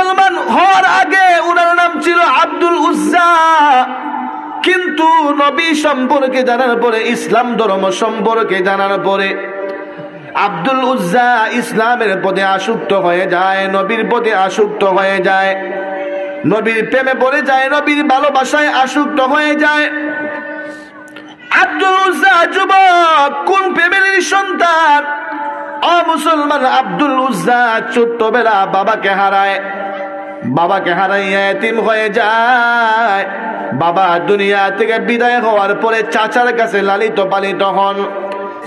মুসলমান হওয়ার আগে ওনার নাম ছিল আব্দুল উজ্জা, কিন্তু নবী সম্পর্কে জানার পরে, ইসলাম ধর্ম সম্পর্কে জানার পরে আব্দুল উজ্জা ইসলামের প্রতি আসক্ত হয়ে যায়, নবীর প্রতি আসক্ত হয়ে যায়, নবীর প্রেমে পড়ে যায়, নবীর ভালোবাসায় আসক্ত হয়ে যায়। আব্দুল উজ্জা যুবক, কোন ফ্যামিলির সন্তান? মুসলমান আব্দুল উজ্জা ছোট্টবেলা বাবাকে হারায়, বাবাকে হারাইয়া এতিম হয়ে যায়। বাবা দুনিয়া থেকে বিদায় হওয়ার পরে চাচার কাছে লালিত পালিত হন।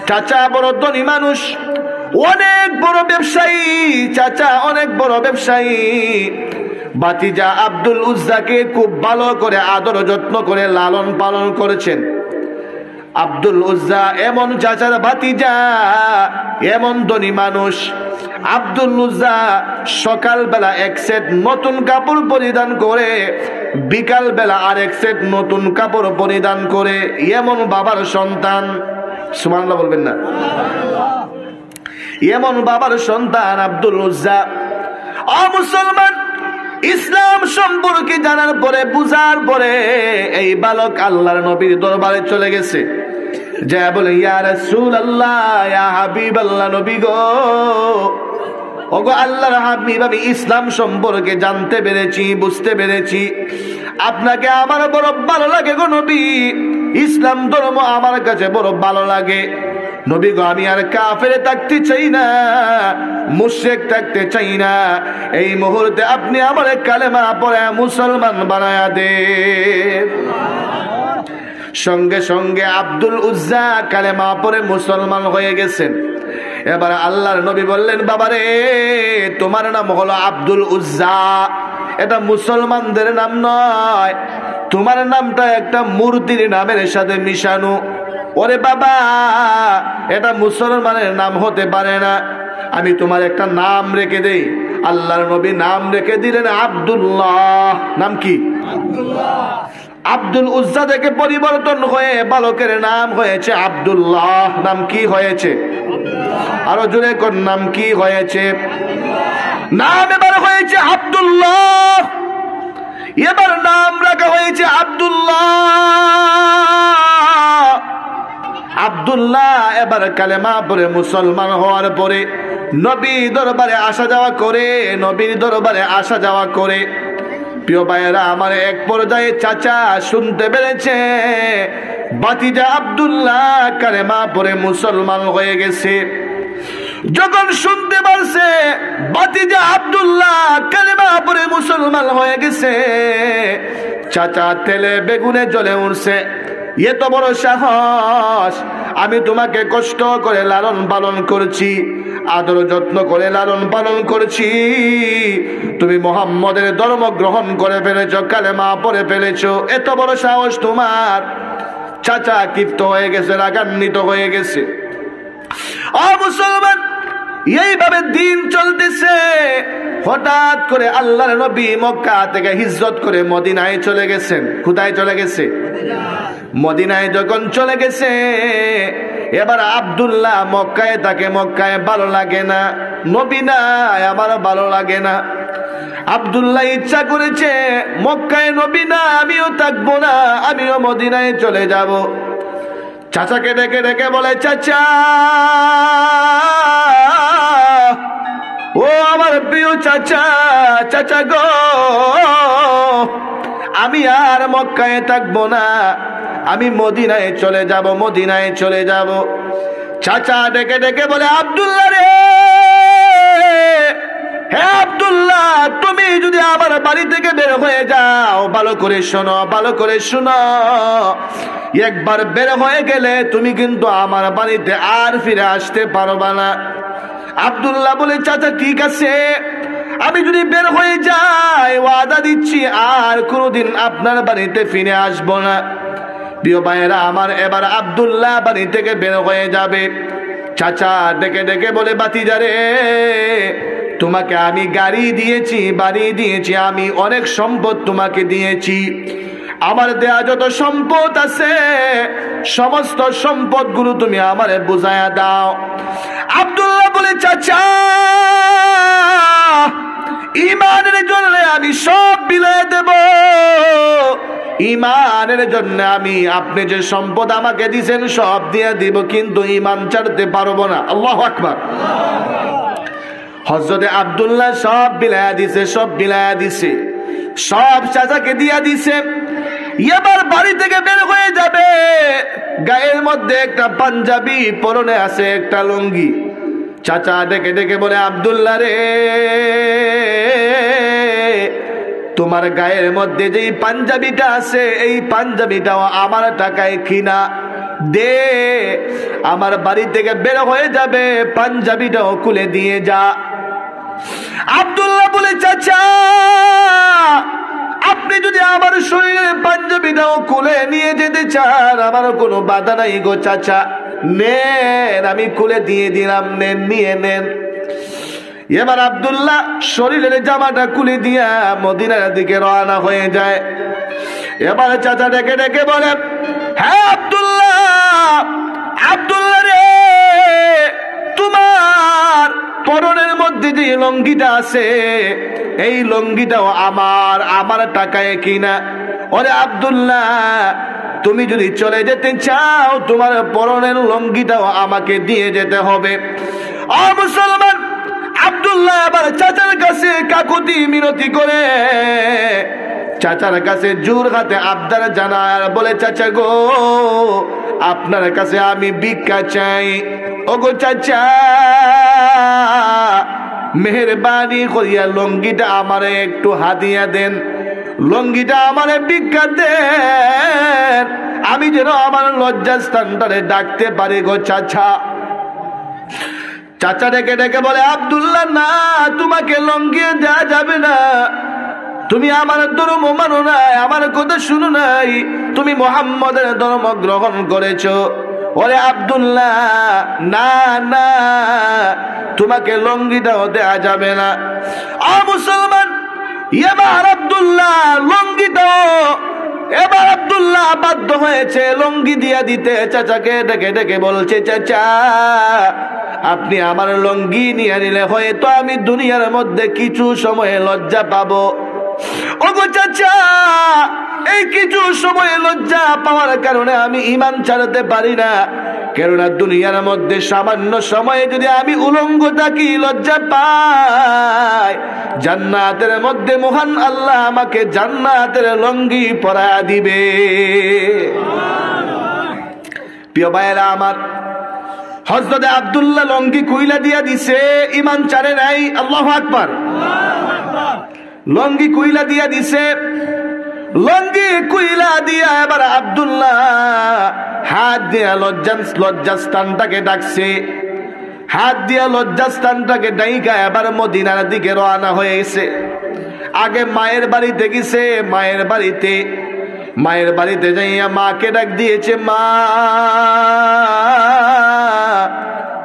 চাচা বড় ধনী মানুষ, অনেক বড় ব্যবসায়ী, চাচা অনেক বড় ব্যবসায়ী। ভাতিজা আব্দুল উজ্জাকে খুব ভালো করে আদর যত্ন করে লালন পালন করেছেন। আব্দুল উজ্জা এমন চাচার ভাতিজা, এমন ধনী মানুষ। আব্দুল উজ্জা সকাল বেলা এক সেট নতুন কাপড় পরিধান করে, বিকাল বেলা আরেক সেট নতুন কাপড় পরিধান করে, এমন বাবার সন্তান। সুবহানাল্লাহ বলবেন না? এমন বাবার সন্তান আব্দুল উজ্জা। মুসলমান ইসলাম সম্পর্কে জানার পরে, বুঝার পরে এই বালক আল্লাহর নবীর দরবারে চলে গেছে, যা বলে ইয়া রাসূলুল্লাহ, ইয়া হাবিবাল্লাহ, নবী গো, ওগো আল্লাহর হাবিব, আমি ইসলাম সম্পর্কে জানতে পেরেছি, বুঝতে পেরেছি, আপনাকে আমার বড় ভালো লাগে গো নবী, ইসলাম ধর্ম আমার কাছে বড় ভালো লাগে নবী গো। আমি আর কাফেরে থাকতে চাই না, মুশরিক থাকতে চাই না, এই মুহূর্তে আপনি আমার কালেমা পড়ে মুসলমান বানায়া দেন। সঙ্গে সঙ্গে আব্দুল উজ্জা কালেমা পড়ে মুসলমান হয়ে গেছেন। এবার আল্লাহর নবী বললেন, বাবারে, তোমার নাম হলো আব্দুল উজ্জা, এটা মুসলমানদের নাম নয়, তোমার নামটা একটা মূর্তির নামের সাথে মিশানো। ওরে বাবা, এটা মুসলমানের নাম হতে পারে না, আমি তোমার একটা নাম রেখে দেই। আল্লাহর নবী নাম রেখে দিলেন আব্দুল্লাহ। নাম কি? আব্দুল উজ্জা থেকে পরিবর্তন হয়ে বালকের নাম হয়েছে আব্দুল্লাহ। নাম কি হয়েছে? আরো জোরে কোন নাম কি হয়েছে? নাম এবার হয়েছে আব্দুল্লাহ। এবার নাম রাখা হয়েছে আব্দুল্লাহ। আব্দুল্লাহ এবার কালেমা পড়ে মুসলমান হওয়ার পরে নবীর দরবারে আসা যাওয়া করে, নবীর দরবারে আসা যাওয়া করে। প্রিয় ভাইয়েরা আমার, এক পর্যায়ে চাচা শুনতে পেরেছে ভাতিজা আব্দুল্লাহ কালেমা পড়ে মুসলমান হয়ে গেছে। যখন শুনতে পারছে ভাতিজা আব্দুল্লাহ কালেমা পড়ে মুসলমান হয়ে গেছে, চাচা তেলে বেগুনে জ্বলে উঠছে। এত বড় সাহস! আমি তোমাকে কষ্ট করে লালন পালন করছি, আদর যত্ন করে লালন পালন করছি, তুমি মুহাম্মদের ধর্ম গ্রহণ করে ফেলেছো, কালেমা পড়ে ফেলেছো, এত বড় সাহস তোমার! চাচা ক্ষিপ্ত হয়ে গেছে, রাগান্বিত হয়ে গেছে। মুসলমান, এইভাবে দিন চলতেছে। হঠাৎ করে আল্লাহর নবী মক্কা থেকে হিজরত করে মদিনায় চলে গেছেন। কোথায় চলে গেছে? মদিনায় যখন চলে গেছে, এবার আব্দুল্লাহ মক্কায় থাকে, মক্কায় ভালো লাগে না, নবী নাই, আমারও ভালো লাগে না। আব্দুল্লাহ ইচ্ছা করেছে মক্কায় নবী না, আমিও থাকবো না, আমিও মদিনায় চলে যাব। চাচাকে ডেকে ডেকে বলে, চাচা, ও আমার প্রিয় চাচা, চাচা গো, আমি আর মক্কায় থাকবো না, আমি মদিনায় চলে যাব, মদিনায় চলে যাব। চাচা ডেকে ডেকে বলে, আব্দুল্লাহ রে, হে আব্দুল্লাহ, তুমি যদি আমার বাড়ি থেকে বের হয়ে যাও, ভালো করে শোনো, ভালো করে শোনো, একবার বের হয়ে গেলে তুমি কিন্তু আমার বাড়িতে আর ফিরে আসতে পারবা না। আব্দুল্লাহ বলে, চাচা ঠিক আছে, আমি যদি বের হয়ে যাই, ওয়াদা দিচ্ছি আর কোনোদিন আপনার বাড়িতে ফিরে আসবো না। প্রিয় ভাইয়েরা আমার, এবার আব্দুল্লাহ বাড়ি থেকে বের হয়ে যাবে। চাচা ডেকে ডেকে বলে, ভাতিজা রে, তোমাকে আমি গাড়ি দিয়েছি, বাড়ি দিয়েছি, আমি অনেক সম্পদ তোমাকে দিয়েছি, আমার দেয়া যত সম্পদ আছে সমস্ত সম্পদ গুলো তুমি আমারে বুঝায়া দাও। আব্দুল্লাহ বলে, চাচা, ইমানের জন্য আমি সব বিলিয়ে দেব। ইমানের জন্য আমি, আপনি যে সম্পদ আমাকে দিয়েছেন সব দিয়ে দিব, কিন্তু ইমান ছাড়তে পারবো না। আল্লাহু আকবার। হযরতে আব্দুল্লাহ সব বিলায়া দিছে, সব বিলায়া দিছে, সব চাচাকে দিয়া দিছে। এবার বাড়ি থেকে বের হয়ে যাবে, গায়ের মধ্যে একটা পাঞ্জাবি, পরনে আছে একটা লুঙ্গি। চাচা ডেকে ডেকে বলে, আব্দুল্লাহ রে, তোমার গায়ের মধ্যে যেই পাঞ্জাবিটা আছে এই পাঞ্জাবিটাও আমার টাকায় কিনা, দে, আমার বাড়ি থেকে বের হয়ে যাবে, পাঞ্জাবিটাও খুলে দিয়ে যা। আব্দুল্লাহ বলে, চাচা আপনি যদি আমার শরীরের পাঞ্জাবিটাও খুলে নিয়ে যেতে চান আমার কোনো বাধা নাই গো চাচা, নেন, আমি খুলে দিয়ে দিলাম, নেন, নিয়ে নেন। এবার আব্দুল্লাহ শরীরের জামাটা খুলে দিয়া মদিনার দিকে রওনা হয়ে যায়। এবার চাচা ডেকে ডেকে বলে, হ্যাঁ আব্দুল্লাহ, আব্দুল্লাহ রে, তোমার পরনের মধ্যে যে লুঙ্গিটা আছে এই লুঙ্গিটাও আমার, আমার টাকায় কিনা। ওরে আব্দুল্লাহ, তুমি যদি চলে যেতে চাও তোমার পরনের লুঙ্গিটাও আমাকে দিয়ে যেতে হবে। ও মুসলমান, আব্দুল্লাহ আবার চাচার কাছে কাকুতি মিনতি করে চাচার কাছে জোর হাতে আবদার জানায়, বলে, চাচা গো, আপনার কাছে আমি ভিক্ষা চাই। ও গো চাচা, মেহেরবানি করিয়া লুঙ্গিটা আমারে একটু হাদিয়া দেন, লুঙ্গিটা আমারে ভিক্ষা দেন, আমি যেন আমার লজ্জাস্থানটারে ডাকতে পারি গো চাচা। চাচা ডেকে ডেকে বলে, আব্দুল্লাহ না, তোমাকে লুঙ্গি দেওয়া যাবে না, তুমি আমার ধর্ম মানো নাই, আমার কথা শুনো নাই, তুমি মুহাম্মদের ধর্ম গ্রহণ করেছো। ওরে আব্দুল্লাহ, না না, তোমাকে লুঙ্গিটাও দেয়া যাবে না। ও মুসলমান, এবার আব্দুল্লাহ লুঙ্গিটাও, এবার আব্দুল্লাহ বাধ্য হয়েছে লুঙ্গি দিয়া দিতে। চাচাকে ডেকে ডেকে বলছে, চাচা আপনি আমার লুঙ্গি নিয়ে নিলে হয়তো আমি দুনিয়ার মধ্যে কিছু সময়ে লজ্জা পাবো। ওগো চাচা, এই কিছু সময়ে লজ্জা পাওয়ার কারণে আমি ঈমান ছাড়তে পারি না, কেননা দুনিয়ার মধ্যে সামান্য সময়ে যদি আমি উলঙ্গ থাকি, লজ্জা পাই, জান্নাতের মধ্যে মহান আল্লাহ আমাকে জান্নাতের লুঙ্গি পরায়া দিবে। প্রিয় ভাইয়েরা আমার, হযরত আব্দুল্লাহ লুঙ্গি কুইলা দিয়া দিছে, ঈমান ছাড়ে নাই। আল্লাহু আকবার। লুঙ্গি কুইলা দিয়া দিছে, লুঙ্গি কুইলা দিয়া এবার আব্দুল্লাহ হাত দিয়া লজ্জাস্থানটাকে ডাকছে, হাত দিয়া লজ্জাস্থানটাকে ডাইকা এবার মদিনার দিকে রওনা হয়ে গেছে। আগে মায়ের বাড়িতে গেছে, মায়ের বাড়িতে যাইয়া মাকে ডাক দিয়েছে,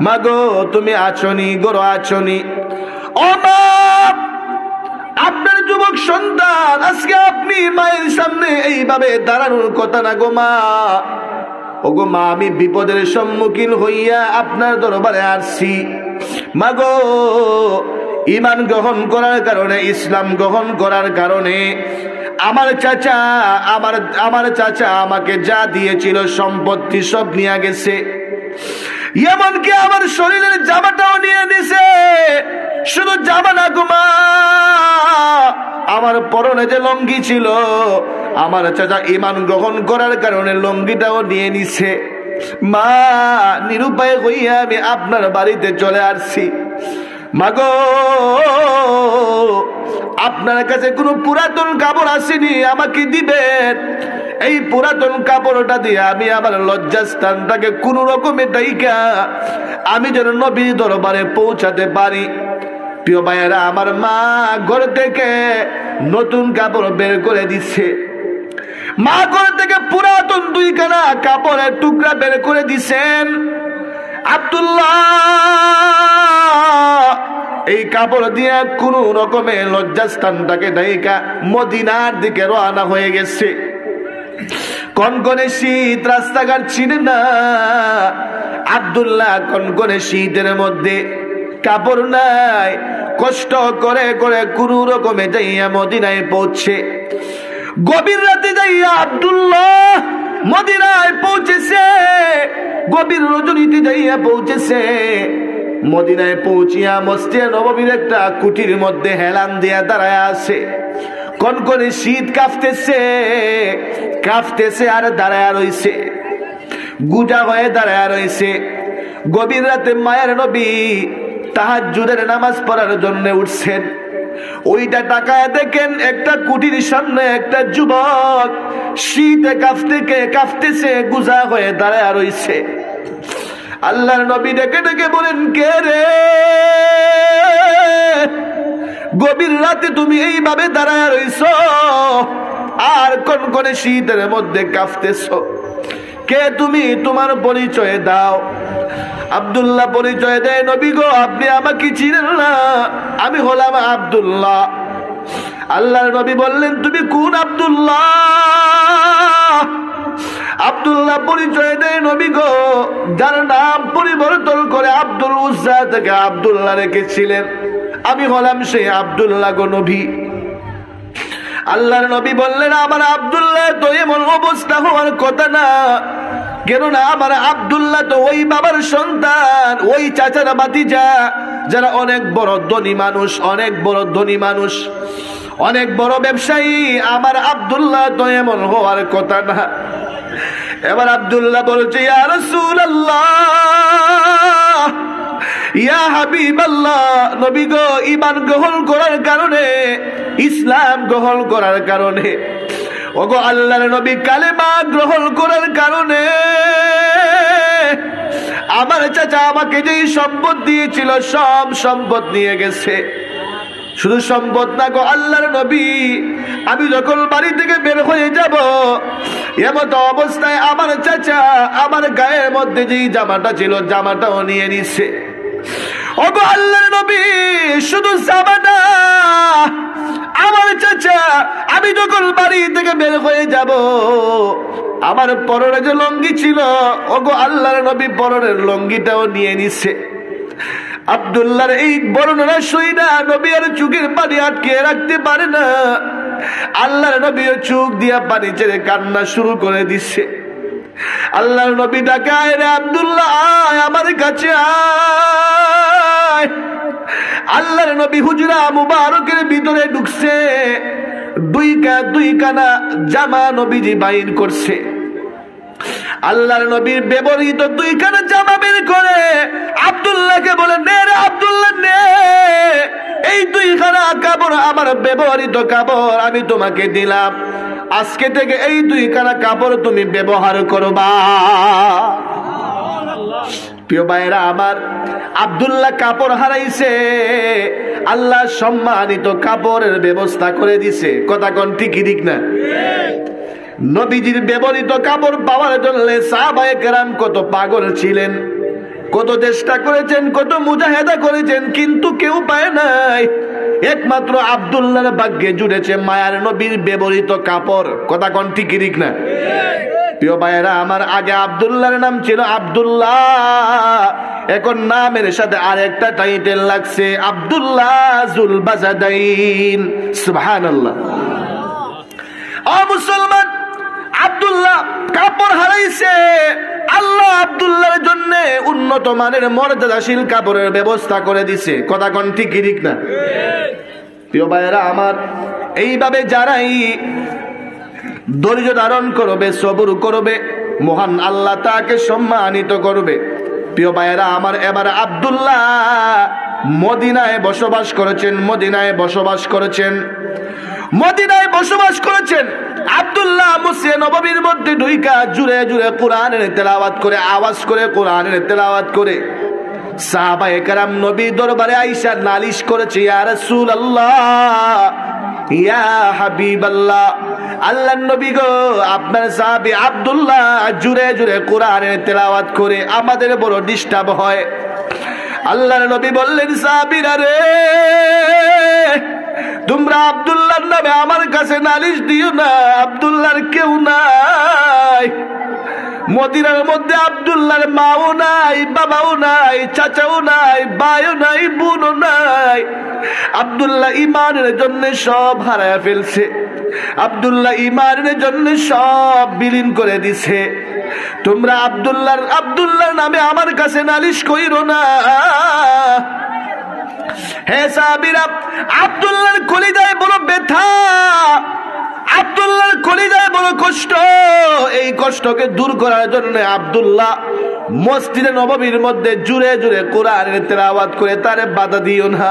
মা গো তুমি আছোনি, গোরো আছোনি? ও মা, আপনার যুবক সন্তান, আজকে আপনি মায়ের সামনে এইভাবে দাঁড়ানোর কথা না গো মা। ও গো মা, আমি বিপদের সম্মুখীন হইয়া আপনার দরবারে আসছি। মা গো, ঈমান গ্রহণ করার কারণে, ইসলাম গ্রহণ করার কারণে আমার চাচা আমাকে যা দিয়েছিল সম্পত্তি সব নিয়ে গেছে, এমনকি আমার শরীরের জামাটাও নিয়ে নিছে। শুধু জামা না গো মা, আমার পরনে যে লুঙ্গি ছিল আমার চাচা ঈমান গ্রহণ করার কারণে লুঙ্গিটাও নিয়ে নিছে। মা, নিরুপায় হইয়া আমি আপনার বাড়িতে চলে আসছি। মাগো, আপনার কাছে কোনো পুরাতন কাপড় আসেনি, আমাকে দিবেন। এই পুরাতন কাপড়টা দিয়ে আমি আমার লজ্জাস্থানটাকে কোন রকমে ডাইকা আমি যেন নবীর দরবারে পৌঁছাতে পারি। প্রিয় ভাইয়েরা আমার, মা ঘর থেকে নতুন কাপড় বের করে দিচ্ছে। মা ঘর থেকে পুরাতন দুইখানা কাপড়ের টুকরা বের করে দিছেন। আব্দুল্লাহ এই কাপড় দিয়ে কোন রকমে লজ্জাস্থানটাকে ঢাকা মদিনার দিকে রওনা হয়ে গেছে। কনকনে শীত, রাস্তাঘাট ছিল না। আব্দুল্লাহ কনকনে শীতের মধ্যে কাপড় নাই, কষ্ট করে করে কোন রকমে যাইয়া মদিনায় পৌঁছে। গভীর রাতে যাইয়া আব্দুল্লাহ মদিনায় পৌঁছেছে, গভীর রজনীতে যাইয়া পৌঁছেছে। মদিনায় পৌঁছিয়া মসজিদে নববীর একটা কুটির মধ্যে হেলান দিয়া দাঁড়ায় আছে। কনকনে শীত কাঁপতেছে, কাঁপতেছে আর দাঁড়ায় রইছে, গুজা হয়ে দাঁড়ায় রইছে। গভীর রাতে মায়ের নবী তাহাজ্জুদের নামাজ পড়ার জন্য উঠছেন। ওইটা তাকায় দেখেন একটা কুটির সামনে একটা যুবক শীতে কাঁপতেছে, গুজা হয়ে দাঁড়ায় রইছে। আল্লাহর নবী ডেকে ডেকে বলেন, কে রে? গভীর রাতে তুমি এইভাবে দাঁড়ায় রইছ আর কনকনে শীতের মধ্যে কাঁপতেছ, কে তুমি? তোমার পরিচয় দাও। আব্দুল্লাহ পরিচয় দেয়, নবী গো আপনি আমাকে চিনেন না, আমি হলাম আব্দুল্লাহ। আল্লাহর নবী বললেন, তুমি কোন আব্দুল্লাহ? আব্দুল্লাহ পরিচয় দেয়, নবী গো যার নাম পরিবর্তন করে আব্দুল উজ্জা থেকে আব্দুল্লাহ রেখেছিলেন, আমি হলাম সেই আব্দুল্লাহ গো নবী। আল্লাহর নবী বললেন, আমার আব্দুল্লাহ তো এমন অবস্থা হওয়ার কথা না, কেননা আমার আব্দুল্লাহ তো ওই বাবার সন্তান, ওই চাচারা ভাতিজা যারা অনেক বড় ধনী মানুষ, অনেক বড় ধনী মানুষ, অনেক বড় ব্যবসায়ী। আমার আব্দুল্লাহ তো এমন হওয়ার কথা না। এবার আব্দুল্লাহ বলছে, ইয়া রাসূলুল্লাহ, ইয়া হাবিবাল্লাহ, নবী গো ঈমান গ্রহণ করার কারণে, ইসলাম গ্রহণ করার কারণে, ওগো আল্লাহর নবী কালেমা গ্রহণ করার কারণে আমার চাচা আমাকে যেই সম্পদ দিয়েছিল সব সম্পদ নিয়ে গেছে। শুধু সম্পদ না গো আল্লাহর নবী, আমি যখন বাড়ি থেকে বের হয়ে যাব এমত অবস্থায় আমার চাচা আমার গায়ের মধ্যে যেই জামাটা ছিল জামাটাও নিয়ে নিছে। ওগো আল্লাহর নবী, শুধু জামাটা, আমার চাচা আমি যখন বাড়ি থেকে বের হয়ে যাব আমার পরনে যে লঙ্গি ছিল, ওগো আল্লাহর নবী পরনের লঙ্গিটাও নিয়ে নিছে। আব্দুল্লাহর এই বর্ণনা শুনে নবী আর চোখের পানি আটকে রাখতে পারে না। আল্লাহর নবীও চোখ দিয়া পানি ছেড়ে কান্না শুরু করে দিচ্ছে। আল্লাহর নবী ডাকায়, রে আব্দুল্লাহ আয় আমার কাছে আয়। আল্লাহর নবী হুজরা মুবারকের ভিতরে ঢুকছে, দুই কানা জামা নবীজি বাইর করছে। আল্লাহর নবীর ব্যবহৃত দুইখানা জামা বের করে আব্দুল্লাহকে বলে, নে রে আব্দুল্লাহ নে, এই দুইখানা কাপড় আমার ব্যবহৃত কাপড় আমি তোমাকে দিলাম, আজকে থেকে এই দুইখানা কাপড় তুমি ব্যবহার করবা। প্রিয় ভাইরা আমার, আব্দুল্লাহ কাপড় হারাইছে, আল্লাহ সম্মানিত কাপড়ের ব্যবস্থা করে দিছে। কথা কোন ঠিক ঠিক না? নবীজির ব্যবহৃত কাপড় পাওয়ার জন্য সাহাবায়ে কেরাম কত পাগল ছিলেন, কত চেষ্টা করেছেন, কত মুজাহিদা করেছেন, কিন্তু কেউ পায় নাই। একমাত্র আব্দুল্লাহর ভাগ্যে জুড়েছে মায়ার নবীর ব্যবহৃত কাপড়। কথা কোন ঠিক ঠিক না? প্রিয় ভাইয়েরা আমার, আগে আব্দুল্লাহর নাম ছিল আব্দুল্লাহ, এখন নামের সাথে আরেকটা টাইটেল লাগছে, আব্দুল্লাহ জুল বাজাদাইন। সুবহানাল্লাহ। ও মুসলমান, আব্দুল্লাহ কাপড় হারাইছে, আল্লাহ আব্দুল্লাহর জন্য উন্নত মানের মর্যাদাশীল কাপড়ের ব্যবস্থা করে দিছে। কথা কোন ঠিক ঠিক না? প্রিয় ভাইয়েরা আমার, এইভাবে যারাই ধৈর্য ধারণ করবে, সবর করবে, মহান আল্লাহ তাকে সম্মানিত করবে। প্রিয় ভাইয়েরা আমার, এবার আব্দুল্লাহ মদিনায় বসবাস করেছেন, মদিনায় বসবাস করেছেন, মদিনায় বসবাস করেছেন। আব্দুল্লাহ মসজিদে নববীর মধ্যে ঢুইকা জুড়ে জুড়ে কোরআনের তেলাওয়াত করে, আওয়াজ করে কোরআনের তেলাওয়াত করে সাহাবায়ে কেরাম নবীর দরবারে আইসা নালিশ করেছে, ইয়া রাসূলুল্লাহ, ইয়া হাবিবাল্লাহ, আল্লাহর নবী গো আপনার সাহাবী আব্দুল্লাহ জুড়ে জুড়ে কোরআনের তেলাওয়াত করে আমাদের বড় ডিস্টার্ব হয়। আল্লাহর নবী বললেন, সাহাবীরা রে, তোমরা আব্দুল্লাহর নামে আমার কাছে নালিশ দিও না, আব্দুল্লাহর কেউ নাই। মদিনার মধ্যে আব্দুল্লাহর মাও নাই, বাবাও নাই, চাচাও নাই, ভাইও নাই, বোনও নাই। আব্দুল্লাহ ইমানের জন্য সব হারায় ফেলছে। আব্দুল্লাহ ইমানের জন্য সব বিলীন করে দিছে। তোমরা আব্দুল্লাহর নামে আমার কাছে নালিশ কইরো না। হে সাহাবীরা, আব্দুল্লাহর কলিজায় বড় ব্যথা, আব্দুল্লাহর কলিজায় বড় কষ্ট। এই কষ্টকে দূর করার জন্য আব্দুল্লাহ মসজিদে নববীর মধ্যে জুড়ে জুড়ে কোরআনের তেলাওয়াত করে তারে বাধা দিও না।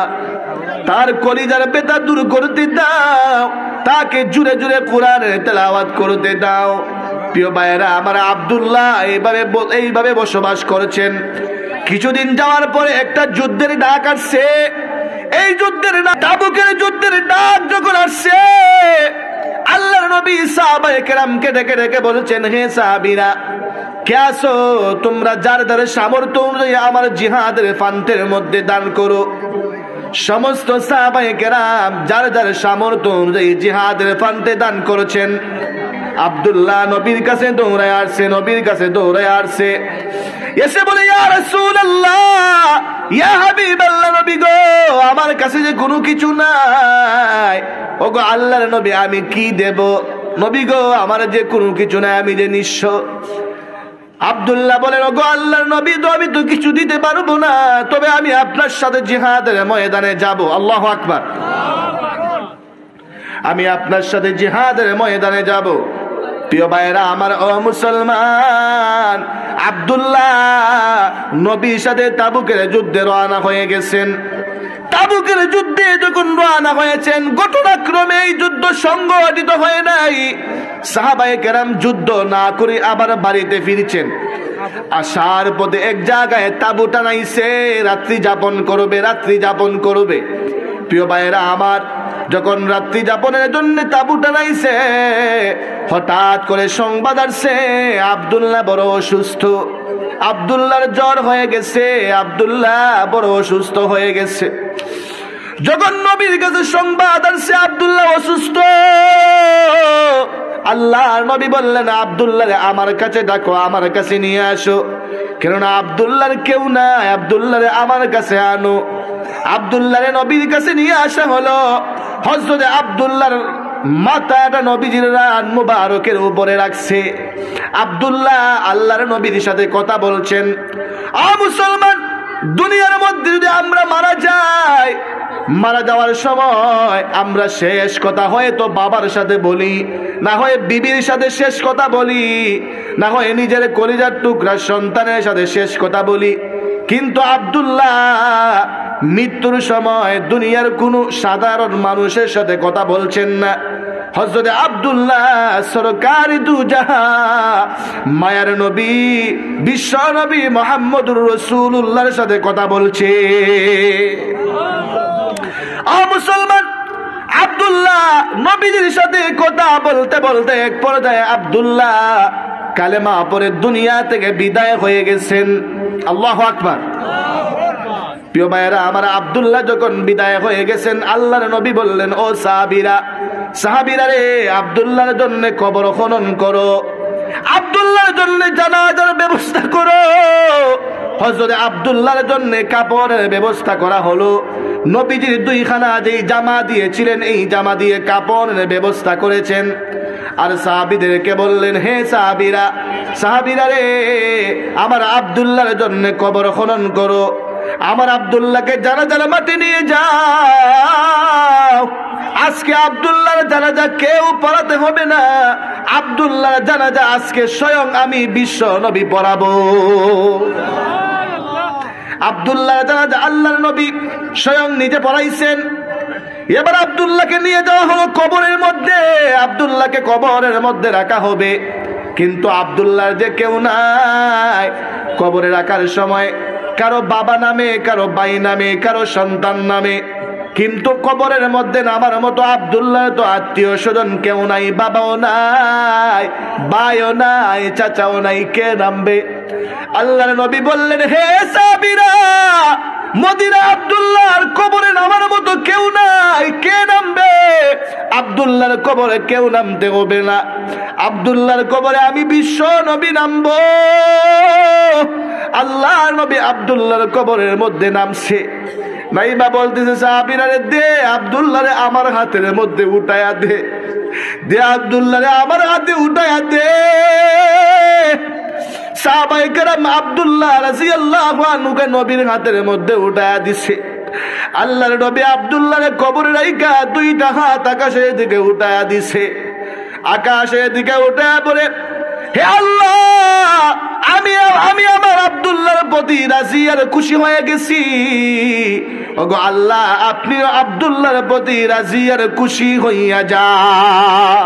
তার কলিজার ব্যথা দূর করতে দাও, তাকে জুড়ে জুড়ে কোরআনের তেলাওয়াত করতে দাও। প্রিয় ভাইয়েরা, আমার আব্দুল্লাহ এইভাবে বসবাস করেছেন। কিছুদিন যাওয়ার পরে একটা যুদ্ধের ডাক আসছে। এই যুদ্ধের তাবুকের যুদ্ধের ডাক যখন আসছে, আল্লাহর নবী সাহাবায়ে কেরামকে ডেকে ডেকে বলছেন, হে সাহাবীরা, কে আছো? তোমরা যার যার সামর্থ্য অনুযায়ী আমার জিহাদের ফান্তের মধ্যে দান করো। সমস্ত সাহাবায়ে কেরাম যার যার সামর্থ্য অনুযায়ী জিহাদের ফান্তে দান করেছেন। আব্দুল্লাহ নবীর কাছে দৌড়ায় আসছে, নবীর কাছে দৌড়ায় আসছে, এসে বলে, ইয়া রাসূলুল্লাহ, ইয়া হাবিবাল্লাহ, নবী গো, আমার কাছে যে কোনো কিছু নাই। ওগো আল্লাহর নবী, আমি কি দেব? নবী গো, আমার যে কোনো কিছু নাই, আমি যে নিঃস্ব। আব্দুল্লাহ বলেন, ওগো আল্লাহর নবী, তো আমি তো কিছু দিতে পারবো না, তবে আমি আপনার সাথে জিহাদের ময়দানে যাব। আল্লাহু আকবার। আমি আপনার সাথে জিহাদের ময়দানে যাব। প্রিয় ভাইরা আমার, ও মুসলমান, আব্দুল্লাহ নবীর সাথে তাবুকের যুদ্ধে রওনা হয়ে গেছেন। তাবুকের যুদ্ধে যখন রওনা হয়েছেন, ঘটনাক্রমে এই যুদ্ধ সংগঠিত হয় নাই। সাহাবায়ে কেরাম যুদ্ধ না করে আবার বাড়িতে ফিরছেন। আসার পথে এক জায়গায় তাবু টানাইছে, রাত্রি যাপন করবে। প্রিয় ভাইরা আমার, যখন রাত্রি যাপনের জন্য তাবু টানাইছে, হঠাৎ করে সংবাদ আসছে আব্দুল্লাহ বড় অসুস্থ। আব্দুল্লাহর জ্বর হয়ে গেছে, আব্দুল্লাহ বড় অসুস্থ হয়ে গেছে। যখন নবীর কাছে সংবাদ আসছে আব্দুল্লাহ অসুস্থ, আল্লাহর নবী বললেন, আব্দুল্লাহ আমার কাছে ডাকো, আমার কাছে নিয়ে আসো, কেননা আব্দুল্লাহর কেউ নাই, আব্দুল্লাহ আমার কাছে আনো। আব্দুল্লাহ নবীর কাছে নিয়ে আসা হলো। হযরত আব্দুল্লাহর মাথাটা নবীজির রান মুবারকের উপরে রাখছে। আব্দুল্লাহ আল্লাহর নবীর সাথে কথা বলছেন। মুসলমান, দুনিয়ার মধ্যে যদি আমরা মারা যাই, মারা যাওয়ার সময় আমরা শেষ কথা হয়তো বাবার সাথে বলি, না হয় বিবির সাথে শেষ কথা বলি, না হয় নিজের কলিজার টুকরা সন্তানের সাথে শেষ কথা বলি। কিন্তু আব্দুল্লাহ মৃত্যুর সময় দুনিয়ার কোনো সাধারণ মানুষের সাথে কথা বলছেন না। হযরত আব্দুল্লাহ সরকারি দু জাহান মায়ার নবী বিশ্ব নবী মুহাম্মদুর রাসূলুল্লাহর সাথে কথা বলছে। মুসলমান, আব্দুল্লাহ নবীজির সাথে কথা বলতে বলতে এক পর্যায়ে আব্দুল্লাহ কালেমা পড়ে দুনিয়া থেকে বিদায় হয়ে গেছেন। আল্লাহু আকবার। প্রিয় ভাইয়েরা আমার, আব্দুল্লাহ যখন বিদায় হয়ে গেছেন, আল্লাহর নবী বললেন, ও সাহাবীরা রে, আব্দুল্লাহর জন্য কবর খনন করো, আব্দুল্লাহর জন্য জানাজার ব্যবস্থা করো। হযরত আব্দুল্লাহর জন্য কাপড়ের ব্যবস্থা করা হলো। নবীজির দুইখানা যেই জামা দিয়েছিলেন, এই জামা দিয়ে কাপড়ের ব্যবস্থা করেছেন। আর সাহাবীদেরকে বললেন, হে সাহাবীরা রে, আমার আব্দুল্লাহর জন্য কবর খনন করো, আমার আব্দুল্লাহকে জানাজার মাটি নিয়ে যাও। আজকে আব্দুল্লাহর জানাজা কেউ পড়াতে হবে না, আব্দুল্লাহর জানাজা আজকে স্বয়ং আমি বিশ্ব নবী পড়াবো। আব্দুল্লাহর জানাজা আল্লাহর নবী স্বয়ং নিজে পড়াইছেন। এবার আব্দুল্লাহকে নিয়ে যাওয়া হলো কবরের মধ্যে। আব্দুল্লাহকে কবরের মধ্যে রাখা হবে, কিন্তু আব্দুল্লাহর যে কেউ নাই। কবরে রাখার সময় কারো বাবা নামে, কারো ভাই নামে, কারো সন্তান নামে, কিন্তু কবরের মধ্যে নামার মতো আব্দুল্লাহ তো আত্মীয় স্বজন কেউ নাই, বাবাও নাই, ভাইও নাই, চাচাও নাই, কে নামবে? আল্লাহর নবী বললেন, হে সাহাবীরা, মদিনা আব্দুল্লাহর কবরে নামার মতো কেউ নাই, কে নামবে? আব্দুল্লাহর কবরে কেউ নামতে হবে না, আব্দুল্লাহর কবরে আমি বিশ্ব নবী নামবো। আল্লাহর নবী আব্দুল্লাহর কবরের মধ্যে নামছে। নাইবা বলতেছে সাহাবীরা রে দে আব্দুল্লাহরে আমার হাতের মধ্যে উঠায়া দে, দে আব্দুল্লাহরে আমার হাতে উঠায়া দে। সাহাবায়ে কেরাম আব্দুল্লাহ রাদিয়াল্লাহু আনহুকে নবীর হাতের মধ্যে উঠায়া দিছে। আল্লাহর নবী আব্দুল্লাহরে কবরে রাইখা দুইটা হাত আকাশের দিকে উঠায়া দিছে। আকাশের দিকে উঠায়া বলে, হে আল্লাহ, আমি আমার আব্দুল্লাহর প্রতি রাজি আর খুশি হয়ে গেছি। ওগো আল্লাহ, আপনিও আব্দুল্লাহর প্রতি রাজি আর খুশি হইয়া যাও।